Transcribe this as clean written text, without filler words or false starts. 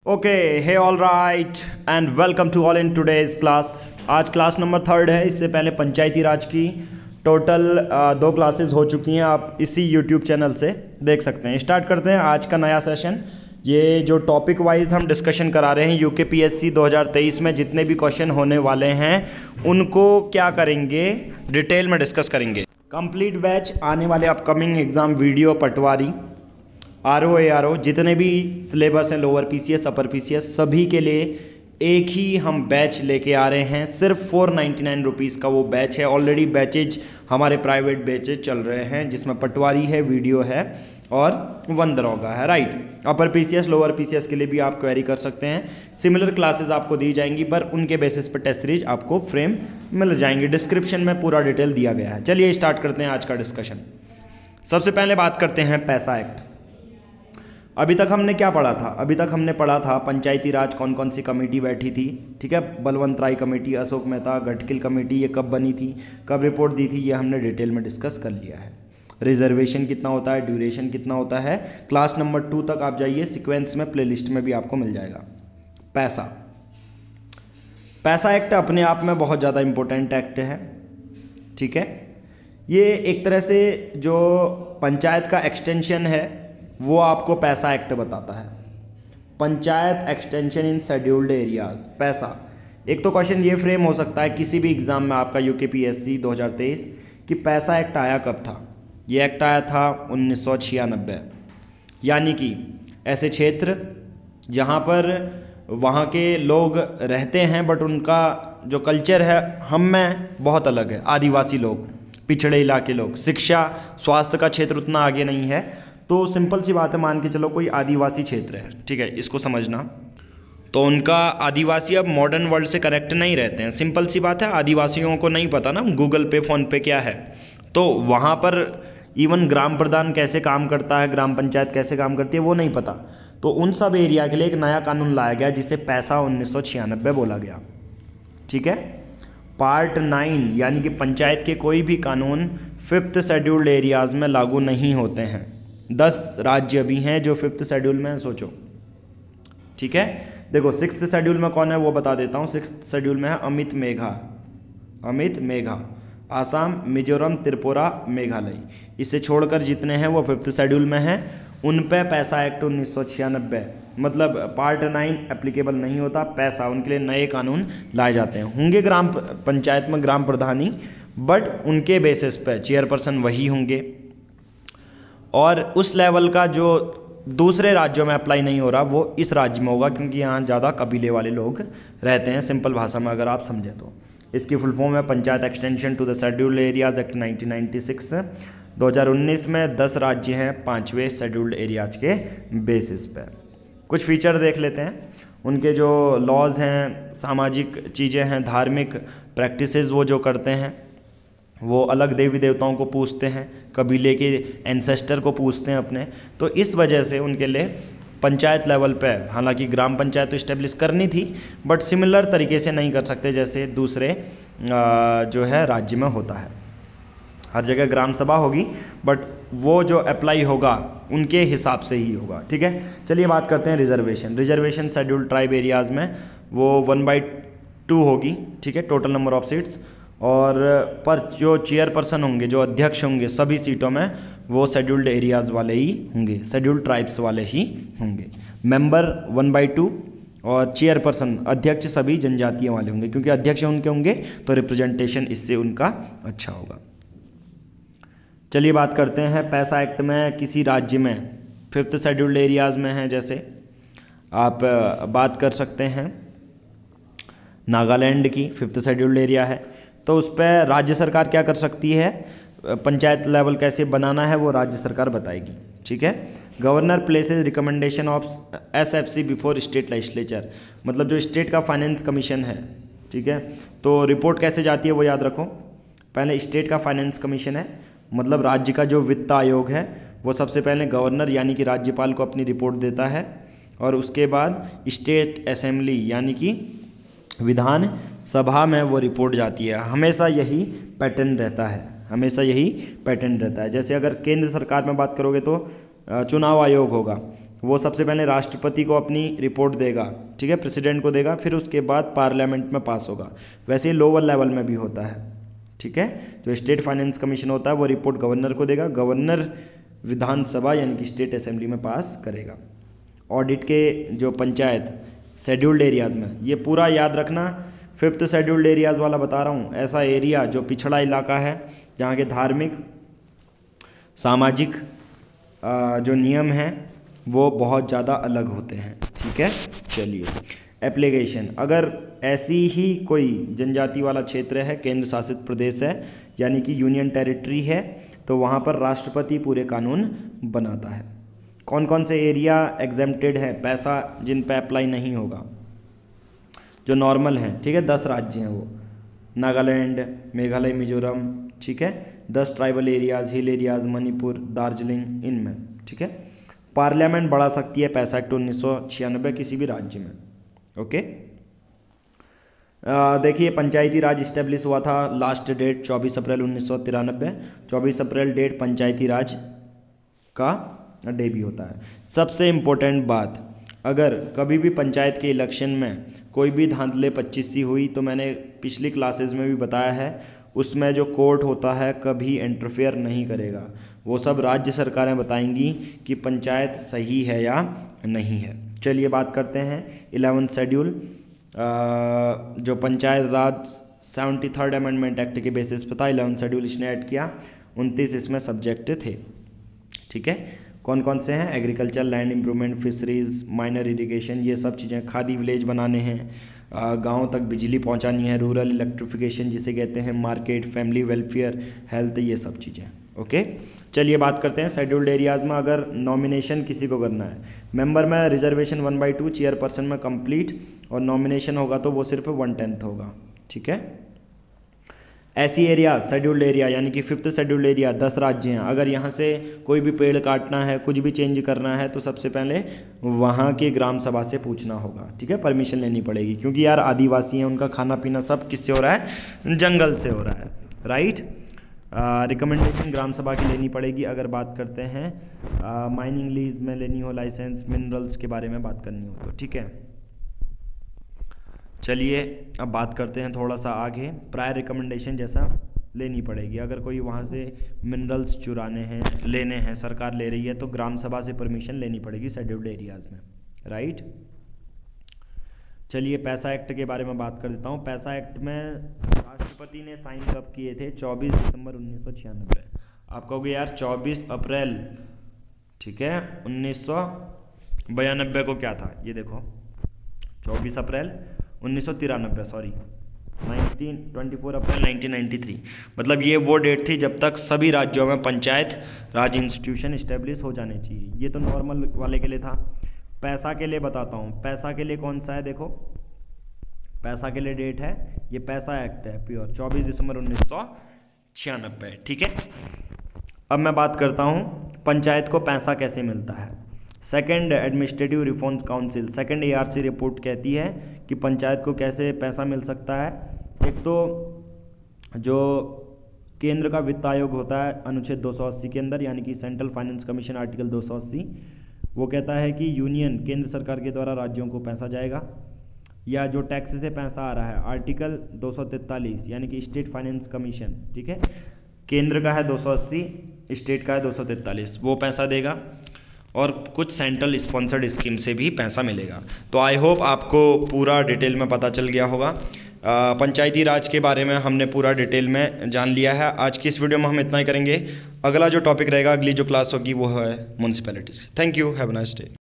Okay hey all right and welcome to all in today's class. आज class number 3 है। इससे पहले पंचायती राज की टोटल 2 क्लासेस हो चुकी हैं, आप इसी यूट्यूब चैनल से देख सकते हैं। स्टार्ट करते हैं आज का नया सेशन। ये जो टॉपिक वाइज हम डिस्कशन करा रहे हैं यूकेपीएससी 2023 में जितने भी क्वेश्चन होने वाले हैं उनको क्या करेंगे, डिटेल में डिस्कस करेंगे। कंप्लीट बैच आने वाले अपकमिंग एग्ज़ाम वीडियो, पटवारी, आरओ एआरओ जितने भी सिलेबस हैं, लोअर पीसीएस, अपर पीसीएस, सभी के लिए एक ही हम बैच लेके आ रहे हैं। सिर्फ 499 रुपीज़ का वो बैच है। ऑलरेडी बैचेज हमारे प्राइवेट बैचेज चल रहे हैं जिसमें पटवारी है, वीडियो है और वन दरोगा है। Right, upper PCS, lower PCS के लिए भी आप क्वेरी कर सकते हैं। सिमिलर क्लासेस आपको दी जाएंगी पर उनके बेसिस पर टेस्ट सीरीज आपको फ्रेम मिल जाएंगे। डिस्क्रिप्शन में पूरा डिटेल दिया गया है। चलिए स्टार्ट करते हैं आज का डिस्कशन। सबसे पहले बात करते हैं पैसा एक्ट। अभी तक हमने क्या पढ़ा था? अभी तक हमने पढ़ा था पंचायती राज कौन कौन सी कमेटी बैठी थी, ठीक है। बलवंत राय कमेटी, अशोक मेहता, गटकिल कमेटी, ये कब बनी थी, कब रिपोर्ट दी थी, ये हमने डिटेल में डिस्कस कर लिया है। रिजर्वेशन कितना होता है, ड्यूरेशन कितना होता है, क्लास नंबर 2 तक आप जाइए, सीक्वेंस में प्लेलिस्ट में भी आपको मिल जाएगा। पैसा एक्ट अपने आप में बहुत ज़्यादा इम्पोर्टेंट एक्ट है, ठीक है। ये एक तरह से जो पंचायत का एक्सटेंशन है वो आपको पैसा एक्ट बताता है। Panchayat extension in scheduled areas, पैसा। एक तो क्वेश्चन ये फ्रेम हो सकता है किसी भी एग्जाम में आपका यूकेपीएससी 2023 कि पैसा एक्ट आया कब था। ये एक्ट आया था 1996, यानी कि ऐसे क्षेत्र जहाँ पर वहाँ के लोग रहते हैं बट उनका जो कल्चर है हम में बहुत अलग है। आदिवासी लोग, पिछड़े इलाके लोग, शिक्षा स्वास्थ्य का क्षेत्र उतना आगे नहीं है। तो सिंपल सी बात है, मान के चलो कोई आदिवासी क्षेत्र है, ठीक है, इसको समझना। तो उनका आदिवासी अब मॉडर्न वर्ल्ड से कनेक्ट नहीं रहते हैं। सिंपल सी बात है, आदिवासियों को नहीं पता ना गूगल पे, फ़ोन पे क्या है। तो वहाँ पर इवन ग्राम प्रधान कैसे काम करता है, ग्राम पंचायत कैसे काम करती है, वो नहीं पता। तो उन सब एरिया के लिए एक नया कानून लाया गया जिसे पैसा 1996 बोला गया, ठीक है। पार्ट 9 यानी कि पंचायत के कोई भी कानून 5th शेड्यूल्ड एरियाज़ में लागू नहीं होते हैं। 10 राज्य अभी हैं जो 5th शेड्यूल में हैं, सोचो, ठीक है। देखो 6th शेड्यूल में कौन है वो बता देता हूँ। 6th शेड्यूल में है अमित मेघा, आसाम, मिजोरम, त्रिपुरा, मेघालय। इसे छोड़कर जितने हैं वो 5th शेड्यूल में हैं। उन पे पैसा एक्ट 1996 मतलब पार्ट 9 एप्लीकेबल नहीं होता। पैसा उनके लिए नए कानून लाए जाते हैं। होंगे ग्राम पंचायत में ग्राम प्रधानी, बट उनके बेसिस पे चेयरपर्सन वही होंगे और उस लेवल का जो दूसरे राज्यों में अप्लाई नहीं हो रहा वो इस राज्य में होगा क्योंकि यहाँ ज़्यादा कबीले वाले लोग रहते हैं। सिंपल भाषा में अगर आप समझें तो इसकी फुल फॉर्म है panchayat extension to the scheduled areas act 1996। 2019 में 10 राज्य हैं 5वें शेड्यूल्ड एरियाज के बेसिस पे। कुछ फीचर देख लेते हैं। उनके जो लॉज हैं, सामाजिक चीज़ें हैं, धार्मिक प्रैक्टिसेस वो जो करते हैं, वो अलग देवी देवताओं को पूजते हैं, कबीले के एंसेस्टर को पूजते हैं अपने। तो इस वजह से उनके लिए पंचायत लेवल पे, हालांकि ग्राम पंचायत तो इस्टेब्लिश करनी थी बट सिमिलर तरीके से नहीं कर सकते जैसे दूसरे जो है राज्य में होता है। हर जगह ग्राम सभा होगी बट वो जो अप्लाई होगा उनके हिसाब से ही होगा, ठीक है। चलिए बात करते हैं रिजर्वेशन शेड्यूल्ड ट्राइब एरियाज़ में वो 1/2 होगी, ठीक है, टोटल नंबर ऑफ सीट्स। और पर जो चेयरपर्सन होंगे, जो अध्यक्ष होंगे सभी सीटों में वो शेड्यूल्ड एरियाज़ वाले ही होंगे, शेड्यूल्ड ट्राइब्स वाले ही होंगे। मेंबर 1/2 और चेयरपर्सन, अध्यक्ष सभी जनजातियों वाले होंगे क्योंकि अध्यक्ष उनके होंगे तो रिप्रेजेंटेशन इससे उनका अच्छा होगा। चलिए बात करते हैं पैसा एक्ट में किसी राज्य में 5th शेड्यूल्ड एरियाज़ में है, जैसे आप बात कर सकते हैं नागालैंड की 5th शेड्यूल्ड एरिया है। तो उस पर राज्य सरकार क्या कर सकती है, पंचायत लेवल कैसे बनाना है वो राज्य सरकार बताएगी, ठीक है। Governor places recommendation of SFC before state legislature, मतलब जो स्टेट का फाइनेंस कमीशन है, ठीक है। तो रिपोर्ट कैसे जाती है वो याद रखो। पहले स्टेट का फाइनेंस कमीशन है, मतलब राज्य का जो वित्त आयोग है वो सबसे पहले गवर्नर यानी कि राज्यपाल को अपनी रिपोर्ट देता है और उसके बाद स्टेट असेंबली यानी कि विधान सभा में वो रिपोर्ट जाती है। हमेशा यही पैटर्न रहता है, जैसे अगर केंद्र सरकार में बात करोगे तो चुनाव आयोग होगा, वो सबसे पहले राष्ट्रपति को अपनी रिपोर्ट देगा, ठीक है, प्रेसिडेंट को देगा, फिर उसके बाद पार्लियामेंट में पास होगा। वैसे ही लोअर लेवल में भी होता है, ठीक है। जो स्टेट फाइनेंस कमीशन होता है वो रिपोर्ट गवर्नर को देगा, गवर्नर विधानसभा यानी कि स्टेट असेंबली में पास करेगा। ऑडिट के जो पंचायत शेड्यूल्ड एरियाज में, ये पूरा याद रखना, 5th शेड्यूल्ड एरियाज वाला बता रहा हूँ, ऐसा एरिया जो पिछड़ा इलाका है जहाँ के धार्मिक सामाजिक जो नियम हैं वो बहुत ज़्यादा अलग होते हैं, ठीक है। चलिए एप्लीकेशन, अगर ऐसी ही कोई जनजाति वाला क्षेत्र है, केंद्र शासित प्रदेश है यानी कि यूनियन टेरिटरी है, तो वहाँ पर राष्ट्रपति पूरे कानून बनाता है। कौन कौन से एरिया एग्जेम्प्टेड है, पैसा जिन पे अप्लाई नहीं होगा, जो नॉर्मल हैं, ठीक है, 10 राज्य हैं वो, नागालैंड, मेघालय, मिजोरम, ठीक है, 10 ट्राइबल एरियाज़, हिल एरियाज़, मणिपुर, दार्जिलिंग, इनमें, ठीक है। पार्लियामेंट बढ़ा सकती है पैसा एक्ट 1996 किसी भी राज्य में, ओके। देखिए पंचायती राज इस्टेब्लिश हुआ था, लास्ट डेट 24 अप्रैल 1993, 24 अप्रैल डेट पंचायती राज का डे भी होता है। सबसे इम्पोर्टेंट बात, अगर कभी भी पंचायत के इलेक्शन में कोई भी धांधले 25सी हुई तो मैंने पिछली क्लासेस में भी बताया है, उसमें जो कोर्ट होता है कभी इंटरफेयर नहीं करेगा। वो सब राज्य सरकारें बताएंगी कि पंचायत सही है या नहीं है। चलिए बात करते हैं 11th शेड्यूल, जो पंचायत राज 73rd अमेंडमेंट एक्ट के बेसिस पर था। 11th शेड्यूल इसने ऐड किया, 29 इसमें सब्जेक्ट थे, ठीक है। कौन कौन से हैं, agriculture, land improvement, fisheries, minor irrigation, ये सब चीज़ें, खादी विलेज बनाने हैं, गाँव तक बिजली पहुंचानी है, रूरल इलेक्ट्रिफिकेशन जिसे कहते हैं, मार्केट, फैमिली वेलफेयर, हेल्थ, ये सब चीज़ें, ओके। चलिए बात करते हैं शेड्यूल्ड एरियाज़ में अगर नॉमिनेशन किसी को करना है, मेंबर में रिजर्वेशन 1/2, चेयरपर्सन में कंप्लीट, और नॉमिनेशन होगा तो वो सिर्फ 1/10 होगा, ठीक है। ऐसी एरिया शेड्यूल्ड एरिया यानी कि 5th शेड्यूल्ड एरिया 10 राज्य हैं, अगर यहाँ से कोई भी पेड़ काटना है, कुछ भी चेंज करना है तो सबसे पहले वहाँ के ग्राम सभा से पूछना होगा, ठीक है, परमिशन लेनी पड़ेगी, क्योंकि यार आदिवासी हैं, उनका खाना पीना सब किससे हो रहा है, जंगल से हो रहा है, राइट। रिकमेंडेशन ग्राम सभा की लेनी पड़ेगी। अगर बात करते हैं माइनिंग लीज में लेनी हो लाइसेंस, मिनरल्स के बारे में बात करनी हो तो, ठीक है। चलिए अब बात करते हैं थोड़ा सा आगे, प्रायर रिकमेंडेशन जैसा लेनी पड़ेगी। अगर कोई वहाँ से मिनरल्स चुराने हैं, लेने हैं, सरकार ले रही है तो ग्राम सभा से परमिशन लेनी पड़ेगी शेड्यूल्ड एरियाज़ में, राइट। चलिए पैसा एक्ट के बारे में बात कर देता हूँ। पैसा एक्ट में राष्ट्रपति ने साइन कब किए थे, 24 दिसंबर 1996। आप कहोगे यार 24 अप्रैल, ठीक है, 1992 को क्या था, ये देखो 24 अप्रैल 1993, सॉरी 24 अप्रैल 1993, मतलब ये वो डेट थी जब तक सभी राज्यों में पंचायत राज इंस्टीट्यूशन इस्टेब्लिश हो जाने चाहिए। ये तो नॉर्मल वाले के लिए था। पैसा के लिए बताता हूँ, पैसा के लिए कौन सा है, देखो पैसा के लिए डेट है, ये पैसा एक्ट है प्योर, 24 दिसंबर 1996, ठीक है। अब मैं बात करता हूँ पंचायत को पैसा कैसे मिलता है। Second administrative reforms council, second ARC report कहती है कि पंचायत को कैसे पैसा मिल सकता है। एक तो जो केंद्र का वित्त आयोग होता है अनुच्छेद 280 के अंदर, यानी कि सेंट्रल फाइनेंस कमीशन आर्टिकल 280, वो कहता है कि यूनियन केंद्र सरकार के द्वारा राज्यों को पैसा जाएगा, या जो टैक्स से पैसा आ रहा है आर्टिकल 243 यानी कि स्टेट फाइनेंस कमीशन, ठीक है, केंद्र का है 280, स्टेट का है 243, वो पैसा देगा, और कुछ सेंट्रल स्पॉन्सर्ड स्कीम से भी पैसा मिलेगा। तो आई होप आपको पूरा डिटेल में पता चल गया होगा। पंचायती राज के बारे में हमने पूरा डिटेल में जान लिया है। आज की इस वीडियो में हम इतना ही करेंगे। अगला जो टॉपिक रहेगा, अगली जो क्लास होगी वो है municipalities. Thank you, have a nice day.